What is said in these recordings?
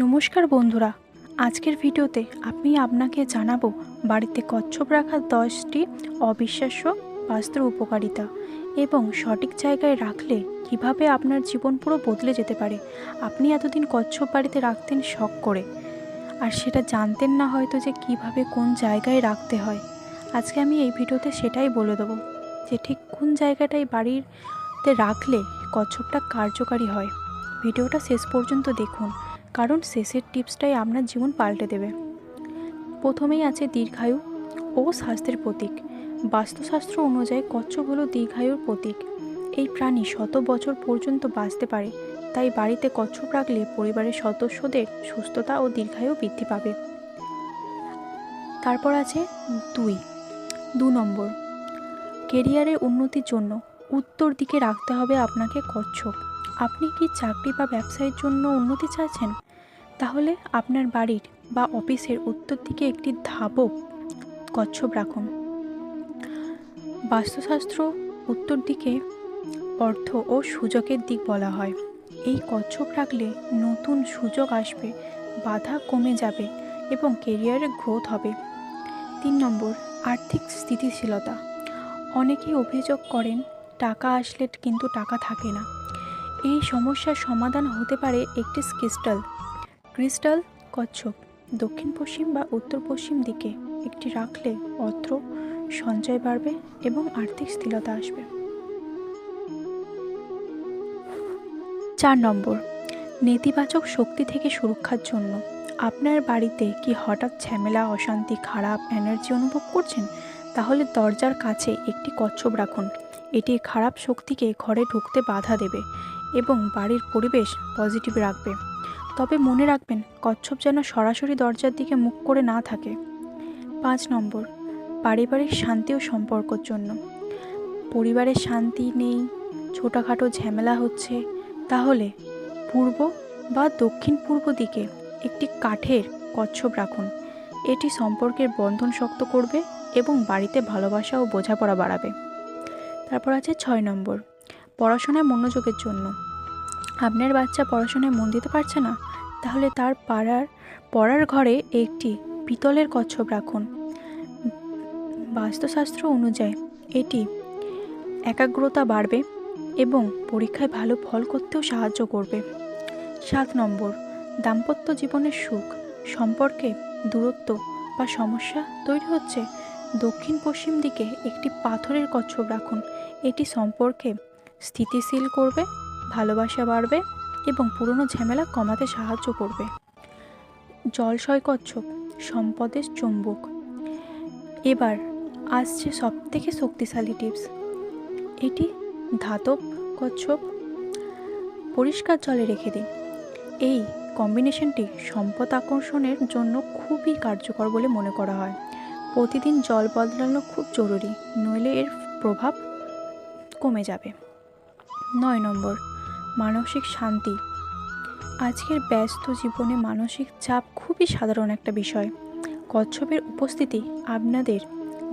নমস্কার বন্ধুরা, আজকের ভিডিওতে আমি আপনাকে জানাবো বাড়িতে কচ্ছপ রাখার 10টি অবিশ্বাস্য বাস্তু উপকারিতা এবং সঠিক জায়গায় রাখলে কিভাবে আপনার জীবন পুরো বদলে যেতে পারে। আপনি এতদিন কচ্ছপ বাড়িতে রাখতেন শখ করে, আর সেটা জানতেন না হয়তো যে কিভাবে কোন জায়গায় রাখতে হয়। আজকে আমি এই ভিডিওতে সেটাই বলে দেবো যে ঠিক কোন জায়গাটায় বাড়িতে রাখলে কচ্ছপটা কার্যকারী হয়। ভিডিওটা শেষ পর্যন্ত দেখুন, কারণ শেষের টিপসটাই আপনার জীবন পাল্টে দেবে। প্রথমেই আছে দীর্ঘায়ু ও স্বাস্থ্যের প্রতীক। বাস্তুশাস্ত্র অনুযায়ী কচ্ছপ হলো দীর্ঘায়ুর প্রতীক। এই প্রাণী শত বছর পর্যন্ত বাঁচতে পারে, তাই বাড়িতে কচ্ছপ রাখলে পরিবারের সদস্যদের সুস্থতা ও দীর্ঘায়ু বৃদ্ধি পাবে। তারপর আছে দু নম্বর, কেরিয়ারের উন্নতির জন্য উত্তর দিকে রাখতে হবে আপনাকে কচ্ছপ। আপনি কি চাকরি বা ব্যবসায়ের জন্য উন্নতি চাইছেন? তাহলে আপনার বাড়ির বা অফিসের উত্তর দিকে একটি ধাপক কচ্ছপ রাখুন। বাস্তুশাস্ত্র উত্তর দিকে অর্থ ও সুযোগের দিক বলা হয়। এই কচ্ছপ রাখলে নতুন সুযোগ আসবে, বাধা কমে যাবে এবং কেরিয়ারে গ্রোথ হবে। 3 নম্বর, আর্থিক স্থিতিশীলতা। অনেকেই অভিযোগ করেন টাকা আসলে কিন্তু টাকা থাকে না। এই সমস্যার সমাধান হতে পারে একটি ক্রিস্টাল কচ্ছপ দক্ষিণ পশ্চিম বা উত্তর পশ্চিম দিকে একটি রাখলে অর্থ সঞ্চয় বাড়বে এবং আর্থিক স্থিরতা আসবে। 4 নম্বর, নেতিবাচক শক্তি থেকে সুরক্ষার জন্য। আপনার বাড়িতে কি হঠাৎ ঝামেলা, অশান্তি, খারাপ এনার্জি অনুভব করছেন? তাহলে দরজার কাছে একটি কচ্ছপ রাখুন। এটি খারাপ শক্তিকে ঘরে ঢুকতে বাধা দেবে এবং বাড়ির পরিবেশ পজিটিভ রাখবে। তবে মনে রাখবেন, কচ্ছপ যেন সরাসরি দরজার দিকে মুখ করে না থাকে। 5 নম্বর, পারিবারিক শান্তি ও সম্পর্কর জন্য। পরিবারের শান্তি নেই, ছোটোখাটো ঝামেলা হচ্ছে, তাহলে পূর্ব বা দক্ষিণ পূর্ব দিকে একটি কাঠের কচ্ছপ রাখুন। এটি সম্পর্কের বন্ধন শক্ত করবে এবং বাড়িতে ভালোবাসা ও বোঝাপড়া বাড়াবে। তারপর আছে 6 নম্বর, পড়াশোনায় মনোযোগের জন্য। আপনার বাচ্চা পড়াশোনায় মন দিতে পারছে না? তাহলে তার পড়ার ঘরে একটি পিতলের কচ্ছপ রাখুন। বাস্তুশাস্ত্র অনুযায়ী এটি একাগ্রতা বাড়বে এবং পরীক্ষায় ভালো ফল করতেও সাহায্য করবে। 7 নম্বর, দাম্পত্য জীবনের সুখ। সম্পর্কে দূরত্ব বা সমস্যা তৈরি হচ্ছে? দক্ষিণ পশ্চিম দিকে একটি পাথরের কচ্ছপ রাখুন। এটি সম্পর্কে স্থিতিশীল করবে, ভালোবাসা বাড়বে এবং পুরনো ঝামেলা কমাতে সাহায্য করবে। জলশয় কচ্ছপ সম্পদের চুম্বক। এবার আসছে সবথেকে শক্তিশালী টিপস। এটি ধাতব কচ্ছপ। পরিষ্কার জলে রেখে দিন। এই কম্বিনেশনটি সম্পদ আকর্ষণের জন্য খুবই কার্যকর বলে মনে করা হয়। প্রতিদিন জল বদলানো খুব জরুরি, নইলে এর প্রভাব কমে যাবে। 9 নম্বর, মানসিক শান্তি। আজকের ব্যস্ত জীবনে মানসিক চাপ খুবই সাধারণ একটা বিষয়। কচ্ছপের উপস্থিতি আপনাদের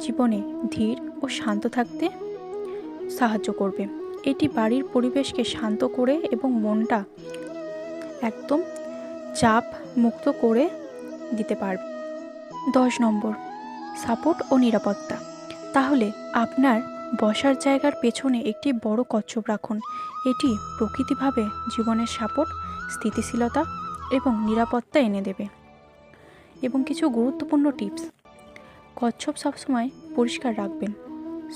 জীবনে ধীর ও শান্ত থাকতে সাহায্য করবে। এটি বাড়ির পরিবেশকে শান্ত করে এবং মনটা একদম চাপ মুক্ত করে দিতে পারবে। 10 নম্বর, সাপোর্ট ও নিরাপত্তা। তাহলে আপনার বসার জায়গার পেছনে একটি বড় কচ্ছপ রাখুন। এটি প্রকৃতিভাবে জীবনের সাপোর্ট, স্থিতিশীলতা এবং নিরাপত্তা এনে দেবে। এবং কিছু গুরুত্বপূর্ণ টিপস। কচ্ছপ সবসময় পরিষ্কার রাখবেন,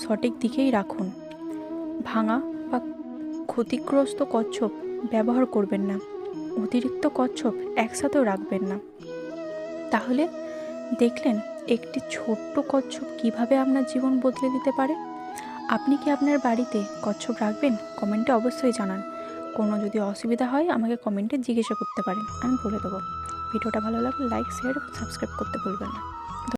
সঠিক দিকেই রাখুন। ভাঙা বা ক্ষতিগ্রস্ত কচ্ছপ ব্যবহার করবেন না। অতিরিক্ত কচ্ছপ একসাথেও রাখবেন না। তাহলে দেখলেন একটি ছোট্ট কচ্ছপ কিভাবে আপনার জীবন বদলে দিতে পারে। আপনি কি আপনার বাড়িতে কচ্ছপ রাখবেন? কমেন্টে অবশ্যই জানান। কোনো যদি অসুবিধা হয় আমাকে কমেন্টে জিজ্ঞাসা করতে পারেন, আমি বলে দেবো। ভিডিওটা ভালো লাগলে লাইক, শেয়ার, সাবস্ক্রাইব করতে ভুলবেন না।